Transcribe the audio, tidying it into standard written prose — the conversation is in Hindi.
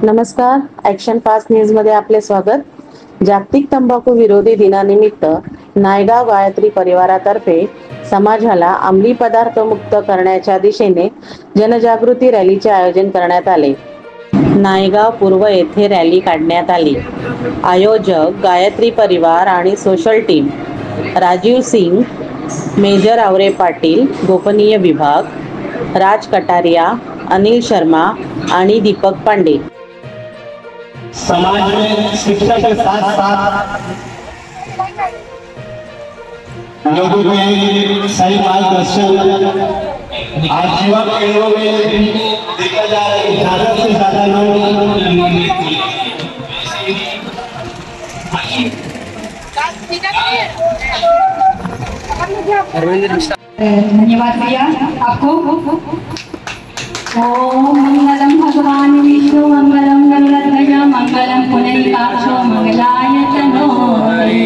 नमस्कार, ॲक्शन फास्ट न्यूजमध्ये आपले स्वागत. जागतिक तंबाखू विरोधी दिनानिमित्त नायगाव गायत्री परिवारातर्फे समाजाला अंमली पदार्थ मुक्त करण्याच्या दिशेने जनजागृती रॅलीचे आयोजन करण्यात आले. नायगाव पूर्व येथे रॅली काढण्यात आली. आयोजक गायत्री परिवार आणि सोशल टीम. राजीव सिंग, मेजर आवरे पाटील, गोपनीय विभाग, राज कटारिया, अनिल शर्मा आणि दीपक पांडे. समाज में शिक्षा के साथ साथ लोगों में सही मार्गदर्शन आजीवन केंद्रों में देखा जा रहा है। ज्यादा से ज्यादा लोग धन्यवाद भैया आपको। ओम मंगलम भगवान विष्णु मंगलम गरुड़ध्वज मंगलम पुंडरीकाक्षो मंगलाय तनोहरि।